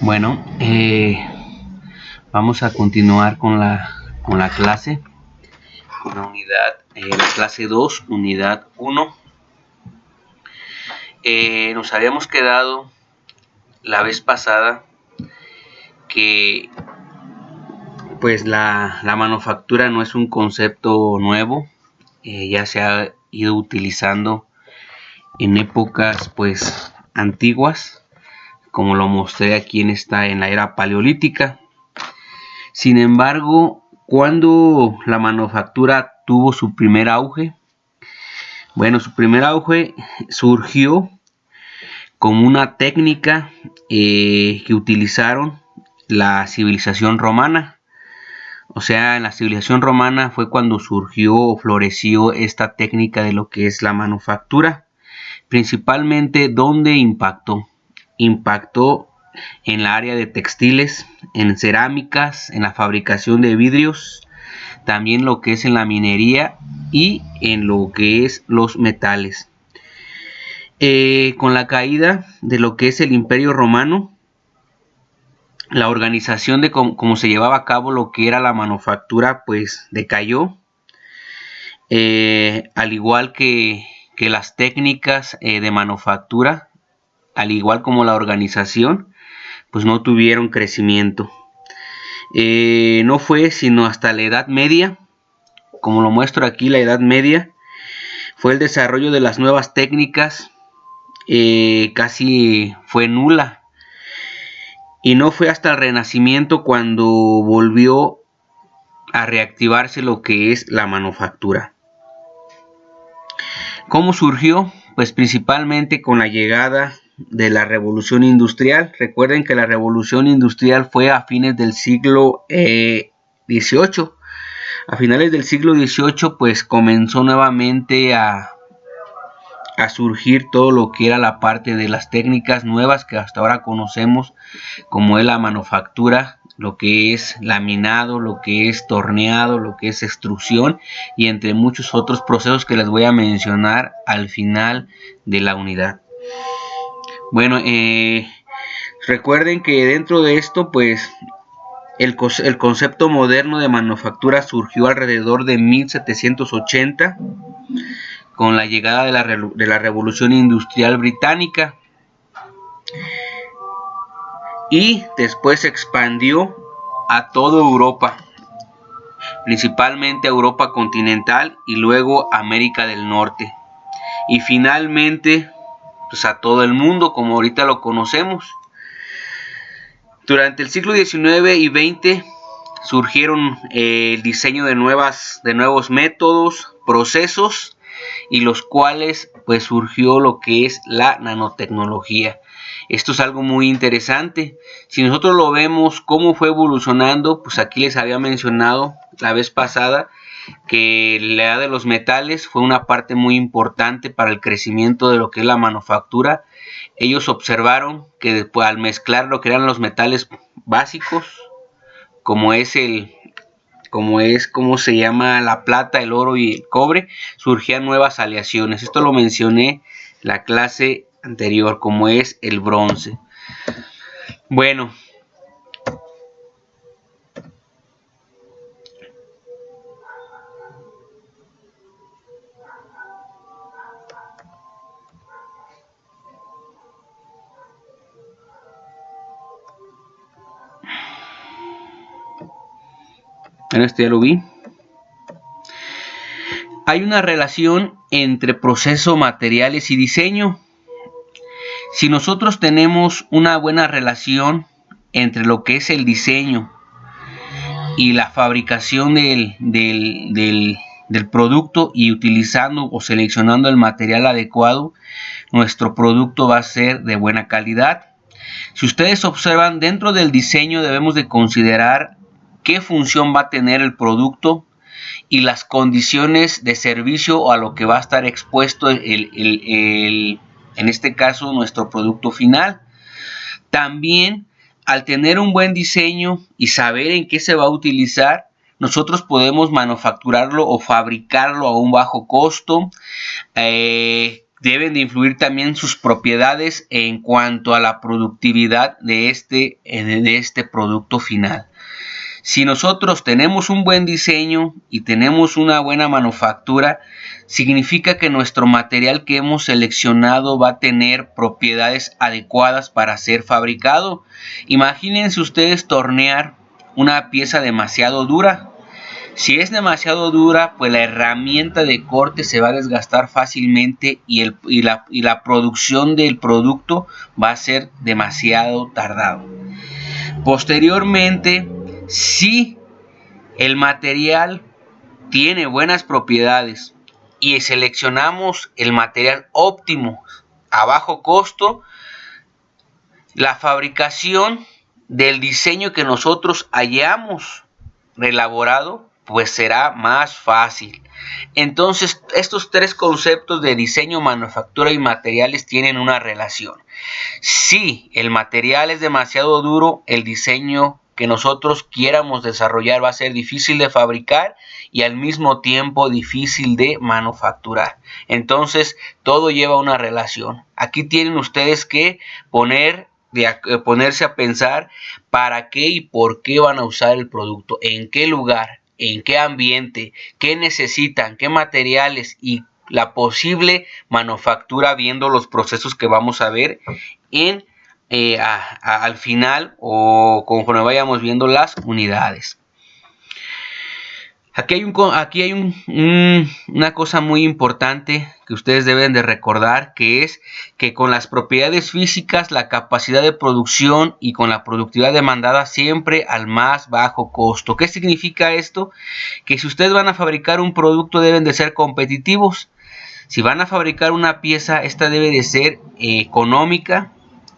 Bueno, vamos a continuar con la clase, con la unidad, la clase 2, unidad 1. Nos habíamos quedado la vez pasada que pues la manufactura no es un concepto nuevo, ya se ha ido utilizando en épocas pues antiguas, como lo mostré aquí en la era paleolítica. Sin embargo, ¿cuándo la manufactura tuvo su primer auge? Bueno, su primer auge surgió como una técnica que utilizaron la civilización romana. O sea, en la civilización romana fue cuando surgió o floreció esta técnica de lo que es la manufactura. Principalmente, ¿dónde impactó? Impactó en la área de textiles, en cerámicas, en la fabricación de vidrios, también lo que es en la minería y en lo que es los metales. Con la caída de lo que es el Imperio Romano, la organización de cómo se llevaba a cabo lo que era la manufactura pues decayó, al igual que las técnicas de manufactura, al igual como la organización, pues no tuvieron crecimiento. No fue sino hasta la Edad Media, como lo muestro aquí, la Edad Media, fue el desarrollo de las nuevas técnicas, casi fue nula. Y no fue hasta el Renacimiento cuando volvió a reactivarse lo que es la manufactura. ¿Cómo surgió? Pues principalmente con la llegada de la Revolución Industrial. Recuerden que la Revolución Industrial fue a fines del siglo XVIII. A finales del siglo XVIII pues comenzó nuevamente a surgir todo lo que era la parte de las técnicas nuevas que hasta ahora conocemos, como es la manufactura, lo que es laminado, lo que es torneado, lo que es extrusión y entre muchos otros procesos que les voy a mencionar al final de la unidad. Bueno, recuerden que dentro de esto pues el concepto moderno de manufactura surgió alrededor de 1780 con la llegada de la Revolución Industrial Británica, y después se expandió a toda Europa, principalmente a Europa continental y luego América del Norte, y finalmente pues a todo el mundo como ahorita lo conocemos. Durante el siglo XIX y XX surgieron el diseño de nuevos métodos, procesos, y los cuales pues surgió lo que es la nanotecnología. Esto es algo muy interesante. Si nosotros lo vemos cómo fue evolucionando, pues aquí les había mencionado la vez pasada que la edad de los metales fue una parte muy importante para el crecimiento de lo que es la manufactura. Ellos observaron que después, al mezclar lo que eran los metales básicos, como se llama la plata, el oro y el cobre, surgían nuevas aleaciones. Esto lo mencioné la clase anterior, como es el bronce. Bueno, esto ya lo vi. Hay una relación entre proceso, materiales y diseño. Si nosotros tenemos una buena relación entre lo que es el diseño y la fabricación del producto, y utilizando o seleccionando el material adecuado, nuestro producto va a ser de buena calidad. Si ustedes observan, dentro del diseño debemos de considerar qué función va a tener el producto y las condiciones de servicio o a lo que va a estar expuesto en este caso nuestro producto final. También, al tener un buen diseño y saber en qué se va a utilizar, nosotros podemos manufacturarlo o fabricarlo a un bajo costo, deben de influir también sus propiedades en cuanto a la productividad de este producto final. Si nosotros tenemos un buen diseño y tenemos una buena manufactura, significa que nuestro material que hemos seleccionado va a tener propiedades adecuadas para ser fabricado. Imagínense ustedes tornear una pieza demasiado dura. Si es demasiado dura, pues la herramienta de corte se va a desgastar fácilmente y la producción del producto va a ser demasiado tardado. Posteriormente, si el material tiene buenas propiedades y seleccionamos el material óptimo a bajo costo, la fabricación del diseño que nosotros hayamos elaborado pues será más fácil. Entonces, estos tres conceptos de diseño, manufactura y materiales tienen una relación. Si el material es demasiado duro, el diseño que nosotros quieramos desarrollar va a ser difícil de fabricar y al mismo tiempo difícil de manufacturar. Entonces, todo lleva una relación. Aquí tienen ustedes que ponerse a pensar para qué y por qué van a usar el producto, en qué lugar, en qué ambiente, qué necesitan, qué materiales y la posible manufactura viendo los procesos que vamos a ver al final o conforme vayamos viendo las unidades. Aquí hay una cosa muy importante que ustedes deben de recordar, que es que con las propiedades físicas, la capacidad de producción y con la productividad demandada siempre al más bajo costo. ¿Qué significa esto? Que si ustedes van a fabricar un producto deben de ser competitivos. Si van a fabricar una pieza, esta debe de ser económica,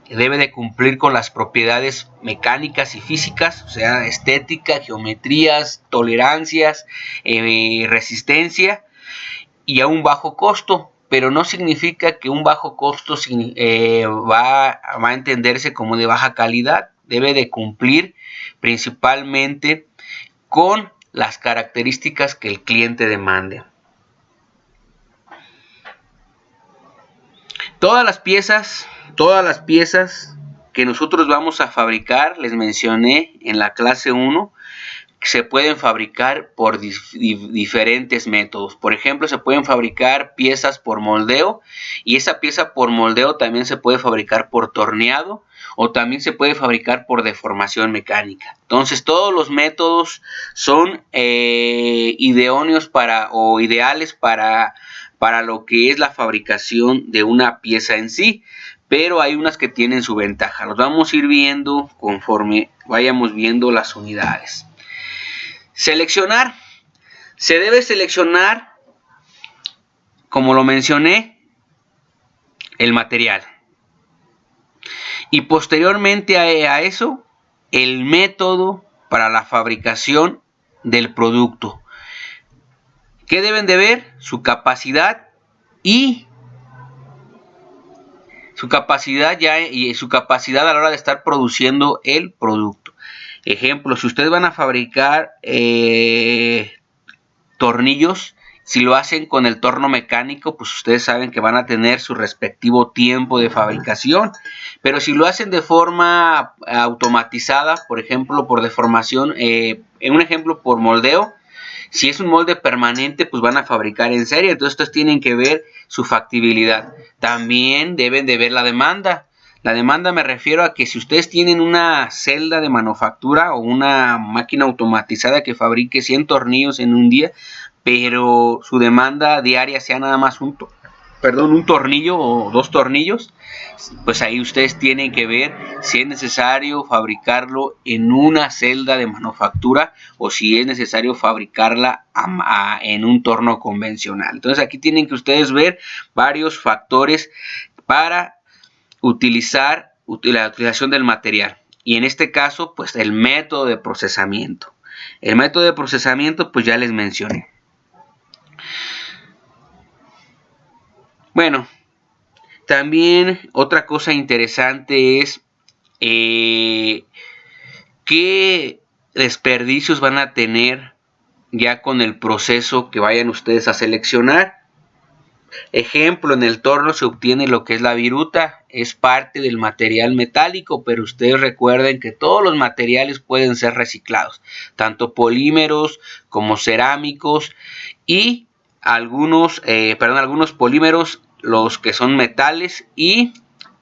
debe de cumplir con las propiedades mecánicas y físicas, o sea, estética, geometrías, tolerancias, resistencia y a un bajo costo, pero no significa que un bajo costo va a entenderse como de baja calidad. Debe de cumplir principalmente con las características que el cliente demande. Todas las piezas que nosotros vamos a fabricar, les mencioné en la clase 1, se pueden fabricar por diferentes métodos. Por ejemplo, se pueden fabricar piezas por moldeo y esa pieza por moldeo también se puede fabricar por torneado o también se puede fabricar por deformación mecánica. Entonces, todos los métodos son ideales para lo que es la fabricación de una pieza en sí, pero hay unas que tienen su ventaja. Los vamos a ir viendo conforme vayamos viendo las unidades. Seleccionar. Se debe seleccionar, como lo mencioné, el material. Y posteriormente a eso, el método para la fabricación del producto. ¿Qué deben de ver? Su capacidad y su capacidad a la hora de estar produciendo el producto. Ejemplo, si ustedes van a fabricar tornillos, si lo hacen con el torno mecánico, pues ustedes saben que van a tener su respectivo tiempo de fabricación. Pero si lo hacen de forma automatizada, por ejemplo, por deformación, en un ejemplo por moldeo, si es un molde permanente, pues van a fabricar en serie. Entonces, ustedes tienen que ver su factibilidad. También deben de ver la demanda. La demanda me refiero a que si ustedes tienen una celda de manufactura o una máquina automatizada que fabrique 100 tornillos en un día, pero su demanda diaria sea nada más un tornillo o 2 tornillos, pues ahí ustedes tienen que ver si es necesario fabricarlo en una celda de manufactura o si es necesario fabricarla en un torno convencional. Entonces aquí tienen que ustedes ver varios factores para utilizar la utilización del material. Y en este caso, pues el método de procesamiento. El método de procesamiento, pues ya les mencioné. Bueno, también otra cosa interesante es qué desperdicios van a tener ya con el proceso que vayan ustedes a seleccionar. Ejemplo, en el torno se obtiene lo que es la viruta, es parte del material metálico, pero ustedes recuerden que todos los materiales pueden ser reciclados, tanto polímeros como cerámicos y algunos polímeros, los que son metales y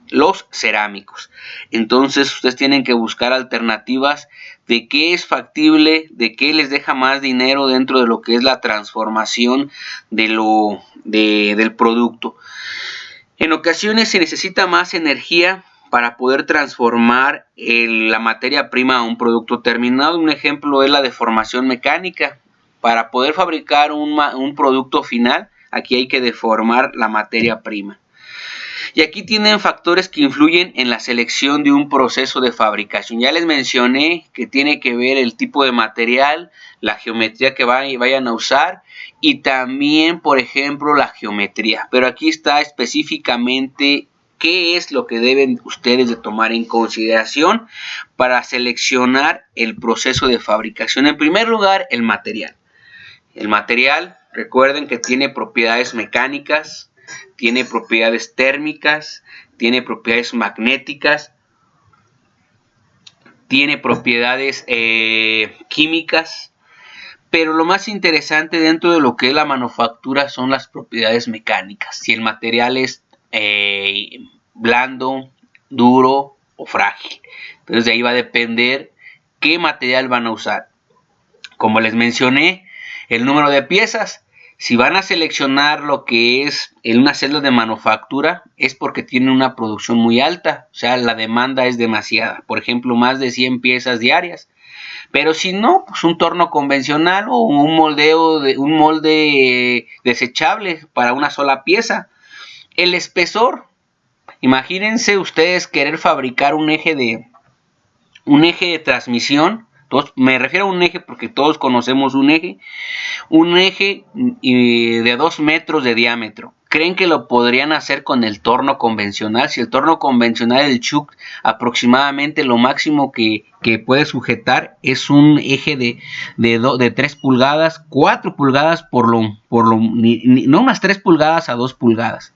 los cerámicos. Entonces ustedes tienen que buscar alternativas de qué es factible, de qué les deja más dinero dentro de lo que es la transformación del producto. En ocasiones se necesita más energía para poder transformar la materia prima a un producto terminado. Un ejemplo es la deformación mecánica. Para poder fabricar un producto final, aquí hay que deformar la materia prima. Y aquí tienen factores que influyen en la selección de un proceso de fabricación. Ya les mencioné que tiene que ver el tipo de material, la geometría que vayan a usar y también, por ejemplo, la geometría. Pero aquí está específicamente qué es lo que deben ustedes de tomar en consideración para seleccionar el proceso de fabricación. En primer lugar, el material. El material, recuerden que tiene propiedades mecánicas, tiene propiedades térmicas, tiene propiedades magnéticas, tiene propiedades químicas, pero lo más interesante dentro de lo que es la manufactura son las propiedades mecánicas. Si el material es blando, duro o frágil. Entonces de ahí va a depender qué material van a usar. Como les mencioné, el número de piezas. Si van a seleccionar lo que es en una celda de manufactura, es porque tienen una producción muy alta, o sea, la demanda es demasiada. Por ejemplo, más de 100 piezas diarias. Pero si no, pues un torno convencional o un molde desechable para una sola pieza. El espesor. Imagínense ustedes querer fabricar un eje de transmisión. Me refiero a un eje porque todos conocemos un eje de 2 metros de diámetro. ¿Creen que lo podrían hacer con el torno convencional? Si el torno convencional, el chuck, aproximadamente lo máximo que puede sujetar es un eje de 3 pulgadas, 4 pulgadas no más 3 pulgadas a 2 pulgadas.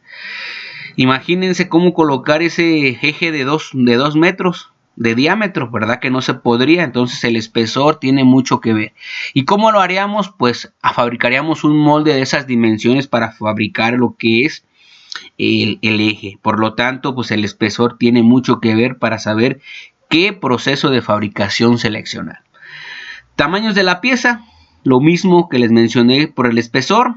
Imagínense cómo colocar ese eje de 2 metros de diámetro, ¿verdad? Que no se podría. Entonces el espesor tiene mucho que ver. ¿Y cómo lo haríamos? Pues fabricaríamos un molde de esas dimensiones para fabricar lo que es el eje. Por lo tanto, pues el espesor tiene mucho que ver para saber qué proceso de fabricación seleccionar. Tamaños de la pieza, lo mismo que les mencioné por el espesor.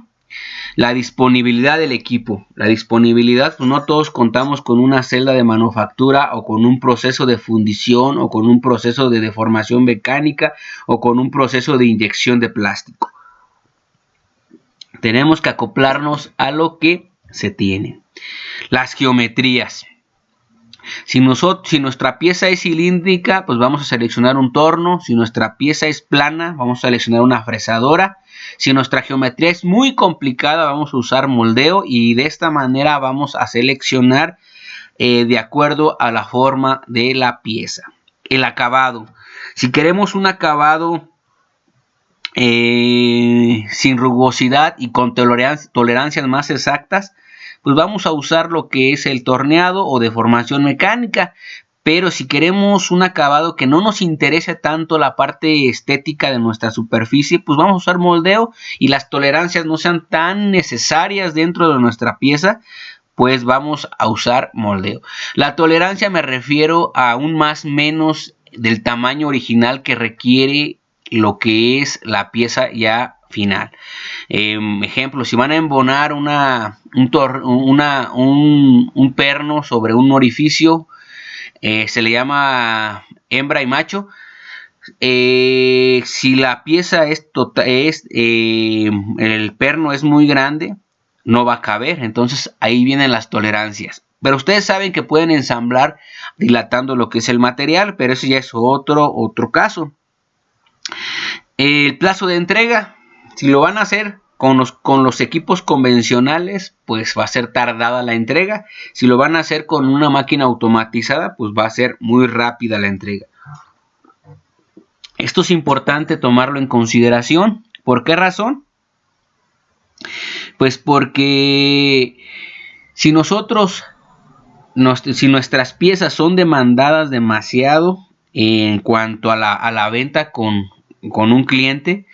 La disponibilidad del equipo. La disponibilidad, pues no todos contamos con una celda de manufactura o con un proceso de fundición o con un proceso de deformación mecánica o con un proceso de inyección de plástico. Tenemos que acoplarnos a lo que se tiene. Las geometrías. Si nuestra pieza es cilíndrica, pues vamos a seleccionar un torno. Si nuestra pieza es plana, vamos a seleccionar una fresadora. Si nuestra geometría es muy complicada, vamos a usar moldeo y de esta manera vamos a seleccionar de acuerdo a la forma de la pieza. El acabado. Si queremos un acabado sin rugosidad y con tolerancias más exactas, pues vamos a usar lo que es el torneado o deformación mecánica. Pero si queremos un acabado que no nos interese tanto la parte estética de nuestra superficie, pues vamos a usar moldeo y las tolerancias no sean tan necesarias dentro de nuestra pieza, pues vamos a usar moldeo. La tolerancia me refiero a un más menos del tamaño original que requiere lo que es la pieza ya final. Ejemplo, si van a embonar un perno sobre un orificio, se le llama hembra y macho. Si la pieza el perno es muy grande, no va a caber. Entonces ahí vienen las tolerancias. Pero ustedes saben que pueden ensamblar dilatando lo que es el material, pero eso ya es otro caso. El plazo de entrega, si lo van a hacer con los equipos convencionales, pues va a ser tardada la entrega. Si lo van a hacer con una máquina automatizada, pues va a ser muy rápida la entrega. Esto es importante tomarlo en consideración. ¿Por qué razón? Pues porque si nuestras piezas son demandadas demasiado en cuanto a la venta con un cliente,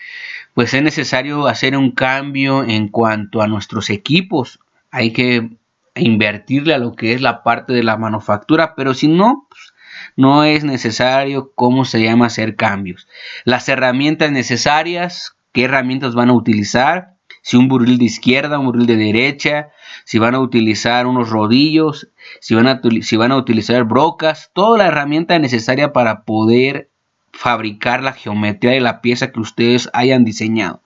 pues es necesario hacer un cambio en cuanto a nuestros equipos. Hay que invertirle a lo que es la parte de la manufactura, pero si no, pues, no es necesario, ¿cómo se llama?, hacer cambios. Las herramientas necesarias, ¿qué herramientas van a utilizar? Si un buril de izquierda, un buril de derecha, si van a utilizar unos rodillos, si van a utilizar brocas, toda la herramienta necesaria para poder fabricar la geometría de la pieza que ustedes hayan diseñado.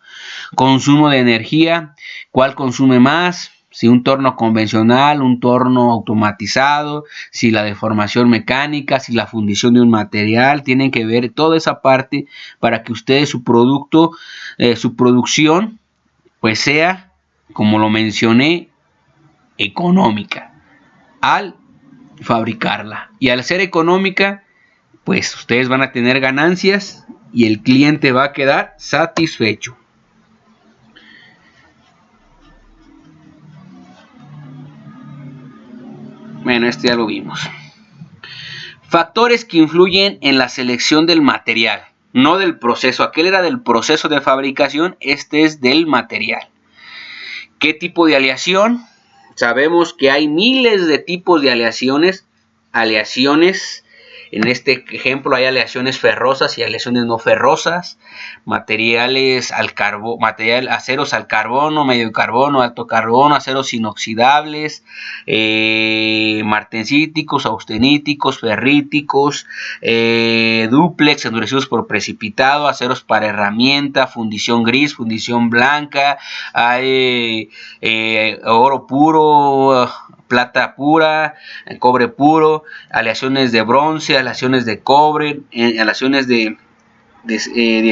Consumo de energía, ¿cuál consume más? Si un torno convencional, un torno automatizado, si la deformación mecánica, si la fundición de un material, tienen que ver toda esa parte para que ustedes su producción, pues sea, como lo mencioné, económica al fabricarla. Y al ser económica, pues ustedes van a tener ganancias y el cliente va a quedar satisfecho. Bueno, este ya lo vimos. Factores que influyen en la selección del material, no del proceso. Aquel era del proceso de fabricación, este es del material. ¿Qué tipo de aleación? Sabemos que hay miles de tipos de aleaciones. En este ejemplo hay aleaciones ferrosas y aleaciones no ferrosas, aceros al carbono, medio carbono, alto carbono, aceros inoxidables, martensíticos, austeníticos, ferríticos, dúplex, endurecidos por precipitado, aceros para herramienta, fundición gris, fundición blanca, hay oro puro, plata pura, cobre puro, aleaciones de bronce, aleaciones de cobre, aleaciones de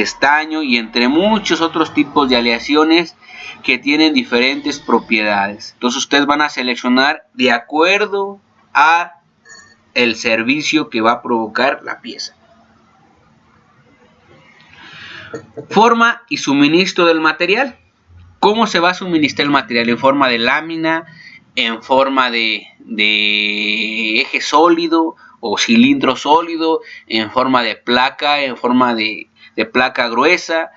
estaño y entre muchos otros tipos de aleaciones que tienen diferentes propiedades. Entonces ustedes van a seleccionar de acuerdo a el servicio que va a provocar la pieza. Forma y suministro del material. ¿Cómo se va a suministrar el material? En forma de lámina, en forma de eje sólido o cilindro sólido, en forma de placa, en forma de placa gruesa,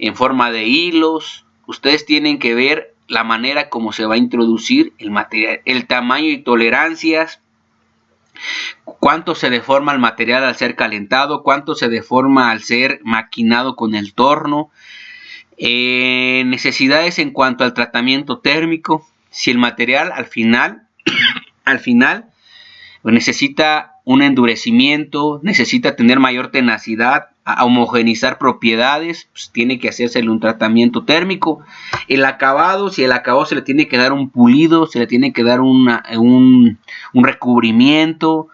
en forma de hilos. Ustedes tienen que ver la manera como se va a introducir el material, el tamaño y tolerancias, cuánto se deforma el material al ser calentado, cuánto se deforma al ser maquinado con el torno, necesidades en cuanto al tratamiento térmico, si el material al final necesita un endurecimiento, necesita tener mayor tenacidad, a homogeneizar propiedades, pues tiene que hacerse un tratamiento térmico. El acabado, si el acabado se le tiene que dar un pulido, se le tiene que dar un recubrimiento.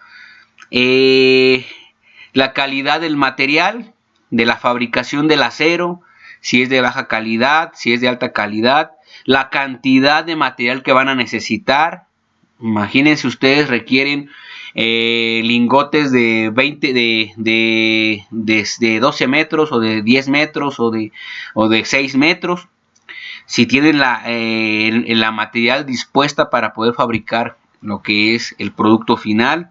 La calidad del material, de la fabricación del acero, si es de baja calidad, si es de alta calidad, la cantidad de material que van a necesitar. Imagínense ustedes, requieren lingotes de 12 metros o de 10 metros o de 6 metros. Si tienen la material dispuesta para poder fabricar lo que es el producto final,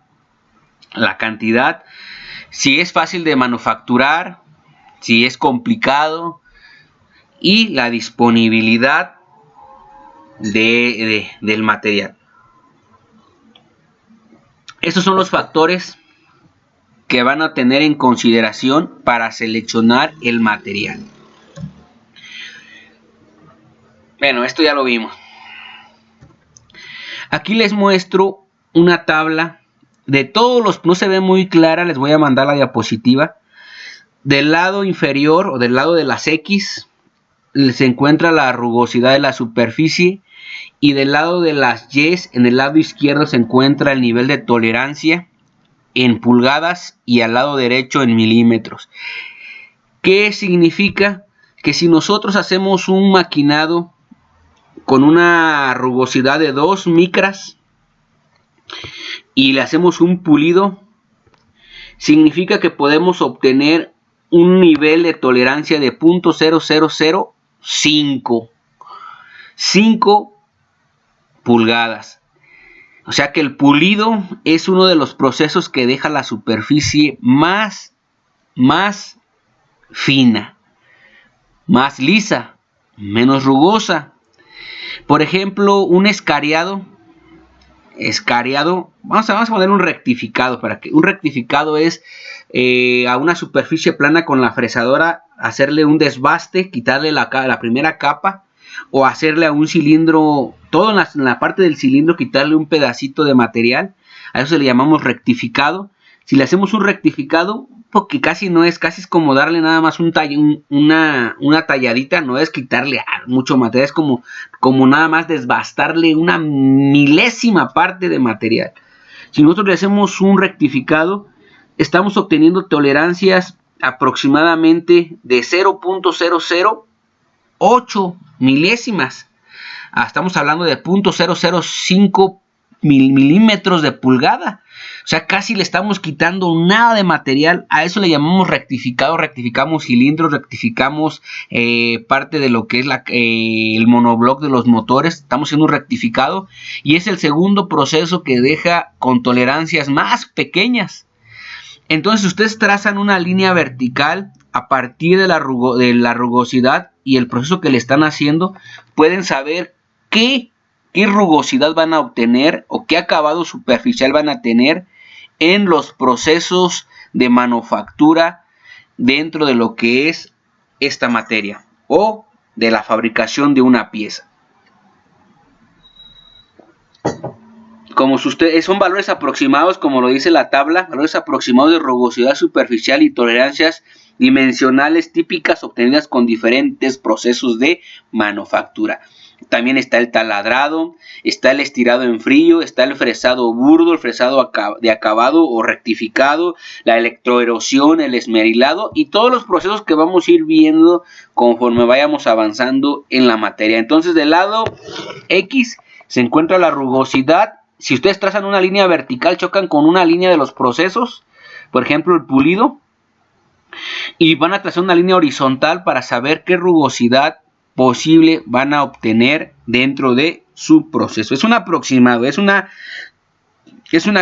la cantidad, si es fácil de manufacturar, si es complicado, y la disponibilidad del material. Estos son los factores que van a tener en consideración para seleccionar el material. Bueno, esto ya lo vimos. Aquí les muestro una tabla de todos los, no se ve muy clara, les voy a mandar la diapositiva. Del lado inferior o del lado de las X se encuentra la rugosidad de la superficie y del lado de las Y, en el lado izquierdo se encuentra el nivel de tolerancia en pulgadas y al lado derecho en milímetros. ¿Qué significa? Que si nosotros hacemos un maquinado con una rugosidad de 2 micras y le hacemos un pulido, significa que podemos obtener un nivel de tolerancia de 0.0005. 5 pulgadas. O sea que el pulido es uno de los procesos que deja la superficie más fina, más lisa, menos rugosa. Por ejemplo, un escariado, vamos a poner un rectificado, para que un rectificado es a una superficie plana con la fresadora hacerle un desbaste, quitarle la primera capa, o hacerle a un cilindro, todo en la parte del cilindro, quitarle un pedacito de material. A eso le llamamos rectificado. Si le hacemos un rectificado, porque casi es como darle nada más una talladita, no es quitarle mucho material, es como nada más desbastarle una milésima parte de material. Si nosotros le hacemos un rectificado, estamos obteniendo tolerancias aproximadamente de 0.008 milésimas. Estamos hablando de 0.005 milímetros de pulgada. O sea, casi le estamos quitando nada de material. A eso le llamamos rectificado. Rectificamos cilindros, rectificamos parte de lo que es el monobloc de los motores. Estamos haciendo un rectificado. Y es el segundo proceso que deja con tolerancias más pequeñas. Entonces, ustedes trazan una línea vertical a partir de la rugosidad y el proceso que le están haciendo. Pueden saber qué rugosidad van a obtener o qué acabado superficial van a tener en los procesos de manufactura dentro de lo que es esta materia o de la fabricación de una pieza. Como ustedes son valores aproximados, como lo dice la tabla, valores aproximados de rugosidad superficial y tolerancias dimensionales típicas obtenidas con diferentes procesos de manufactura. También está el taladrado, está el estirado en frío, está el fresado burdo, el fresado de acabado o rectificado, la electroerosión, el esmerilado y todos los procesos que vamos a ir viendo conforme vayamos avanzando en la materia. Entonces, del lado X se encuentra la rugosidad. Si ustedes trazan una línea vertical, chocan con una línea de los procesos, por ejemplo el pulido, y van a trazar una línea horizontal para saber qué rugosidad posible van a obtener dentro de su proceso. Es un aproximado, es una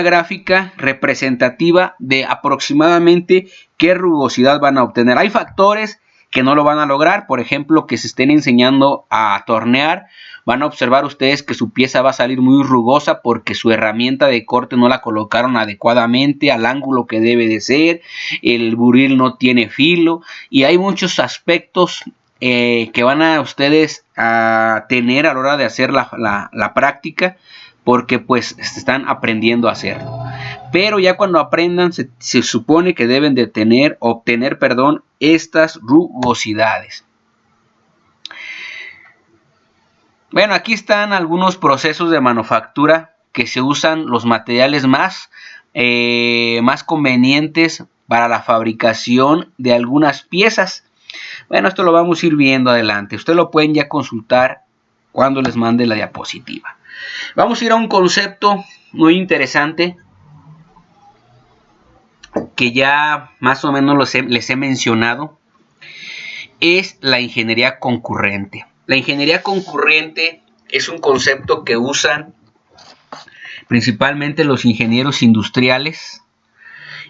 gráfica representativa de aproximadamente qué rugosidad van a obtener. Hay factores que no lo van a lograr, por ejemplo, que se estén enseñando a tornear, van a observar ustedes que su pieza va a salir muy rugosa porque su herramienta de corte no la colocaron adecuadamente al ángulo que debe de ser, el buril no tiene filo y hay muchos aspectos que van a ustedes a tener a la hora de hacer la práctica, porque pues están aprendiendo a hacerlo. Pero ya cuando aprendan se supone que deben de obtener estas rugosidades. Bueno, aquí están algunos procesos de manufactura que se usan los materiales más convenientes para la fabricación de algunas piezas. Bueno, esto lo vamos a ir viendo adelante. Ustedes lo pueden ya consultar cuando les mande la diapositiva. Vamos a ir a un concepto muy interesante que ya más o menos les he mencionado. Es la ingeniería concurrente. La ingeniería concurrente es un concepto que usan principalmente los ingenieros industriales.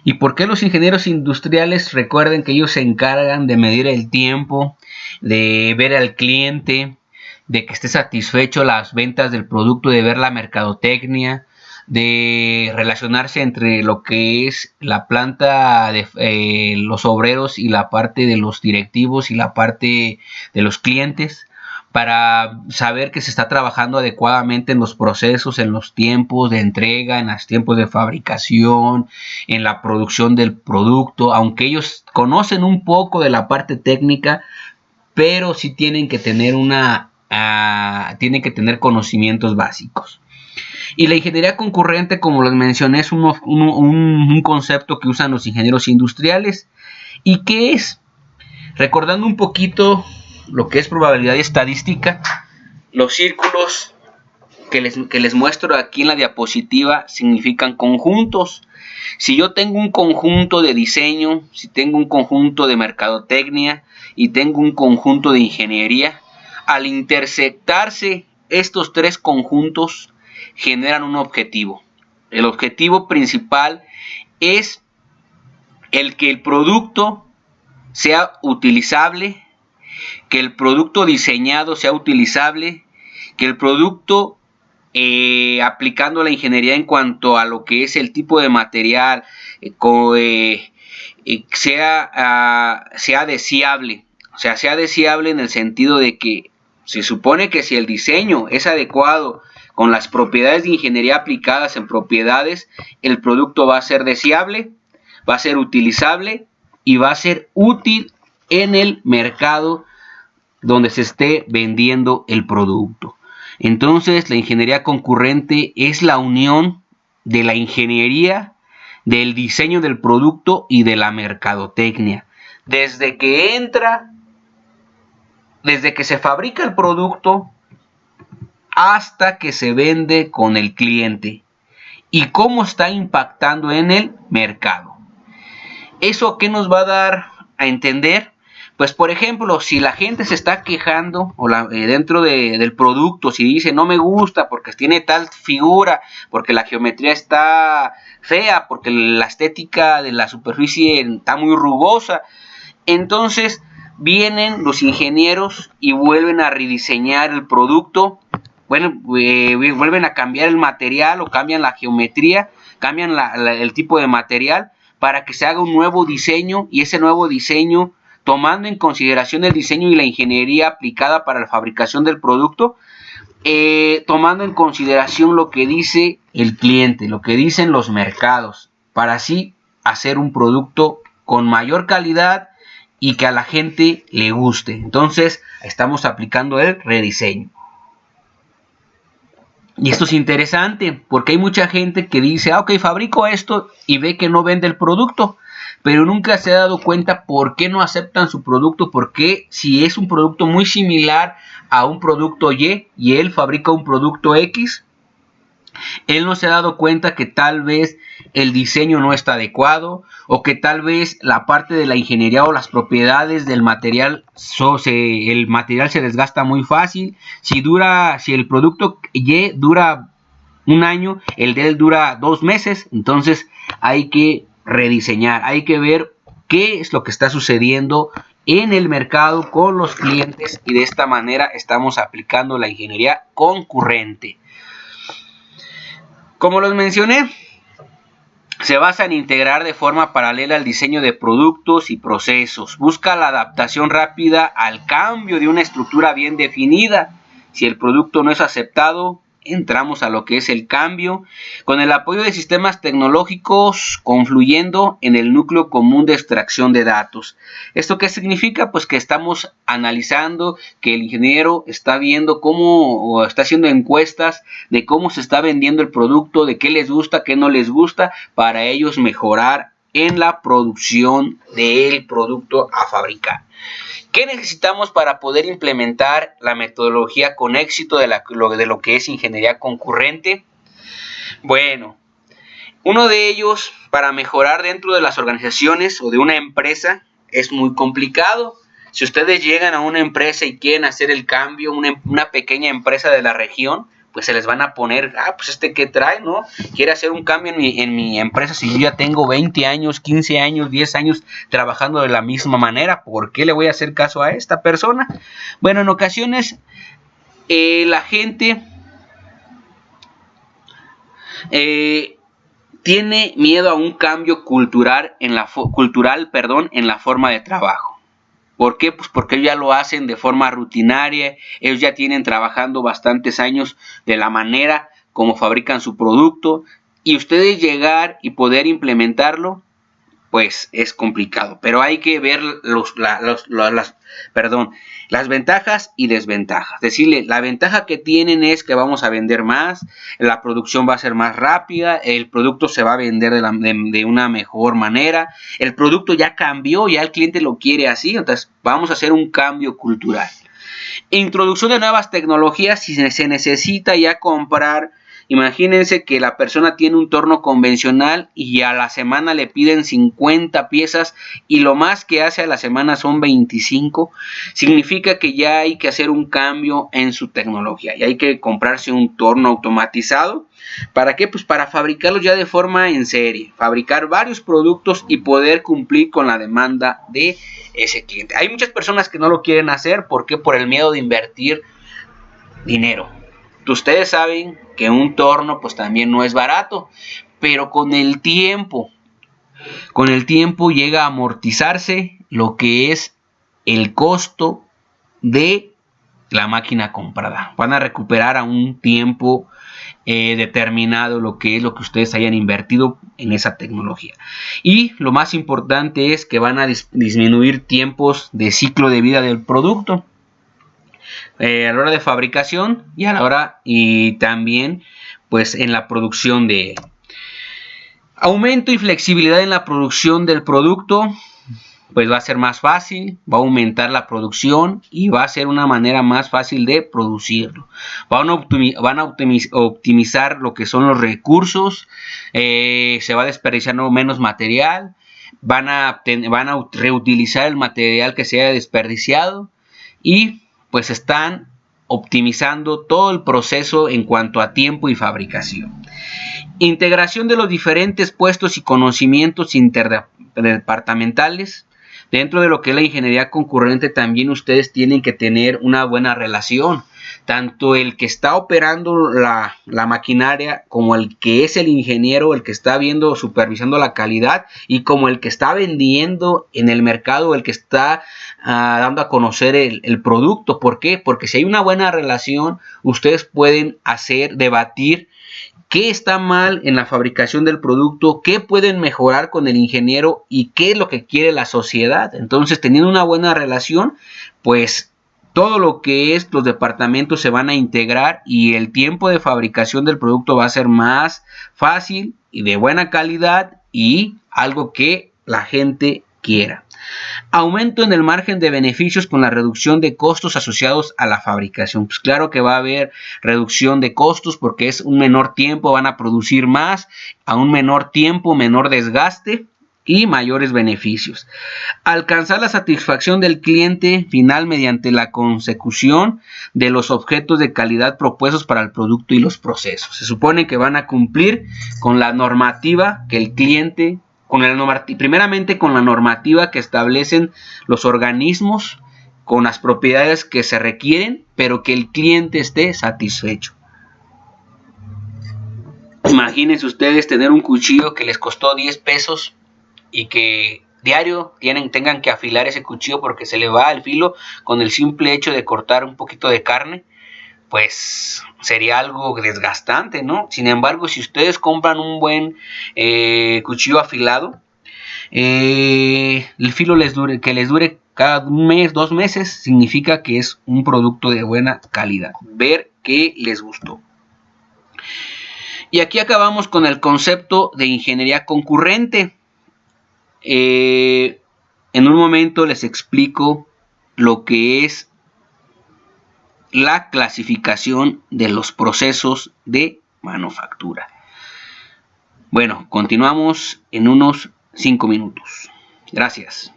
¿Y por qué los ingenieros industriales? Recuerden que ellos se encargan de medir el tiempo, de ver al cliente, de que esté satisfecho las ventas del producto, de ver la mercadotecnia, de relacionarse entre lo que es la planta de los obreros y la parte de los directivos y la parte de los clientes, para saber que se está trabajando adecuadamente en los procesos, en los tiempos de entrega, en los tiempos de fabricación, en la producción del producto. Aunque ellos conocen un poco de la parte técnica, pero sí tienen que tener conocimientos básicos. Y la ingeniería concurrente, como les mencioné, es un concepto que usan los ingenieros industriales. ¿Y qué es? Recordando un poquito lo que es probabilidad y estadística, los círculos que les muestro aquí en la diapositiva significan conjuntos. Si yo tengo un conjunto de diseño, si tengo un conjunto de mercadotecnia y tengo un conjunto de ingeniería, al intersectarse estos tres conjuntos, generan un objetivo. El objetivo principal es el que el producto sea utilizable, que el producto diseñado sea utilizable, que el producto aplicando la ingeniería en cuanto a lo que es el tipo de material sea deseable. O sea, sea deseable en el sentido de que se supone que si el diseño es adecuado con las propiedades de ingeniería aplicadas en propiedades, el producto va a ser deseable, va a ser utilizable y va a ser útil en el mercado donde se esté vendiendo el producto. Entonces, la ingeniería concurrente es la unión de la ingeniería, del diseño del producto y de la mercadotecnia. Desde que se fabrica el producto hasta que se vende con el cliente y cómo está impactando en el mercado. ¿Eso qué nos va a dar a entender? Pues, por ejemplo, si la gente se está quejando dentro del producto, si dice no me gusta porque tiene tal figura, porque la geometría está fea, porque la estética de la superficie está muy rugosa, entonces vienen los ingenieros y vuelven a rediseñar el producto, vuelven a cambiar el material o cambian la geometría, cambian el tipo de material para que se haga un nuevo diseño, y ese nuevo diseño, tomando en consideración el diseño y la ingeniería aplicada para la fabricación del producto, tomando en consideración lo que dice el cliente, lo que dicen los mercados, para así hacer un producto con mayor calidad y que a la gente le guste. Entonces, estamos aplicando el rediseño. Y esto es interesante porque hay mucha gente que dice, ok, fabrico esto, y ve que no vende el producto, pero nunca se ha dado cuenta por qué no aceptan su producto, porque si es un producto muy similar a un producto Y él fabrica un producto X, él no se ha dado cuenta que tal vez el diseño no está adecuado, o que tal vez la parte de la ingeniería o las propiedades del material, el material se desgasta muy fácil. Si el producto Y dura un año, el de él dura 2 meses, entonces hay que rediseñar, hay que ver qué es lo que está sucediendo en el mercado con los clientes, y de esta manera estamos aplicando la ingeniería concurrente. Como los mencioné, se basa en integrar de forma paralela el diseño de productos y procesos. Busca la adaptación rápida al cambio de una estructura bien definida. Si el producto no es aceptado, entramos a lo que es el cambio, con el apoyo de sistemas tecnológicos confluyendo en el núcleo común de extracción de datos. ¿Esto qué significa? Pues que estamos analizando, que el ingeniero está viendo o está haciendo encuestas de cómo se está vendiendo el producto, de qué les gusta, qué no les gusta, para ellos mejorar en la producción del producto a fabricar. ¿Qué necesitamos para poder implementar la metodología con éxito de lo que es ingeniería concurrente? Bueno, uno de ellos, para mejorar dentro de las organizaciones o de una empresa, es muy complicado. Si ustedes llegan a una empresa y quieren hacer el cambio, una pequeña empresa de la región, pues se les van a poner, pues ¿qué trae, no? Quiere hacer un cambio en mi empresa, si yo ya tengo 20 años, 15 años, 10 años trabajando de la misma manera, ¿por qué le voy a hacer caso a esta persona? Bueno, en ocasiones la gente tiene miedo a un cambio cultural en la forma de trabajo. ¿Por qué? Pues porque ellos ya lo hacen de forma rutinaria, ellos ya tienen trabajando bastantes años de la manera como fabrican su producto, y ustedes llegar y poder implementarlo, pues es complicado. Pero hay que ver las ventajas y desventajas. Decirle, la ventaja que tienen es que vamos a vender más, la producción va a ser más rápida, el producto se va a vender de una mejor manera, el producto ya cambió, ya el cliente lo quiere así, entonces vamos a hacer un cambio cultural. Introducción de nuevas tecnologías, si se necesita ya comprar Imagínense que la persona tiene un torno convencional y a la semana le piden 50 piezas y lo más que hace a la semana son 25. Significa que ya hay que hacer un cambio en su tecnología y hay que comprarse un torno automatizado. ¿Para qué? Pues para fabricarlos ya de forma en serie, fabricar varios productos y poder cumplir con la demanda de ese cliente. Hay muchas personas que no lo quieren hacer, ¿por qué? Por el miedo de invertir dinero. Ustedes saben que un torno pues también no es barato, pero con el tiempo llega a amortizarse lo que es el costo de la máquina comprada. Van a recuperar a un tiempo determinado lo que ustedes hayan invertido en esa tecnología. Y lo más importante es que van a disminuir tiempos de ciclo de vida del producto. A la hora de fabricación y a la hora y también pues en la producción de aumento y flexibilidad en la producción del producto, pues va a ser más fácil, va a aumentar la producción y va a ser una manera más fácil de producirlo. Van a optimizar lo que son los recursos, se va a desperdiciar menos material, van a reutilizar el material que se haya desperdiciado y pues están optimizando todo el proceso en cuanto a tiempo y fabricación. Integración de los diferentes puestos y conocimientos interdepartamentales. Dentro de lo que es la ingeniería concurrente también ustedes tienen que tener una buena relación. Tanto el que está operando la maquinaria como el que es el ingeniero, el que está supervisando la calidad y como el que está vendiendo en el mercado, el que está dando a conocer el producto. ¿Por qué? Porque si hay una buena relación, ustedes pueden debatir qué está mal en la fabricación del producto, qué pueden mejorar con el ingeniero y qué es lo que quiere la sociedad. Entonces, teniendo una buena relación, pues todo lo que es los departamentos se van a integrar y el tiempo de fabricación del producto va a ser más fácil y de buena calidad y algo que la gente quiera. Aumento en el margen de beneficios con la reducción de costos asociados a la fabricación. Pues claro que va a haber reducción de costos porque es un menor tiempo, van a producir más, a un menor tiempo, menor desgaste y mayores beneficios. Alcanzar la satisfacción del cliente final mediante la consecución de los objetos de calidad propuestos para el producto y los procesos. Se supone que van a cumplir con la normativa que el cliente primeramente con la normativa que establecen los organismos, con las propiedades que se requieren, pero que el cliente esté satisfecho. Imagínense ustedes tener un cuchillo que les costó 10 pesos y que diario tengan que afilar ese cuchillo porque se le va el filo con el simple hecho de cortar un poquito de carne. Pues sería algo desgastante, ¿no? Sin embargo, si ustedes compran un buen cuchillo afilado, el filo que les dure cada un mes, 2 meses, significa que es un producto de buena calidad. Ver qué les gustó. Y aquí acabamos con el concepto de ingeniería concurrente. En un momento les explico lo que es la clasificación de los procesos de manufactura. Bueno, continuamos en unos 5 minutos. Gracias.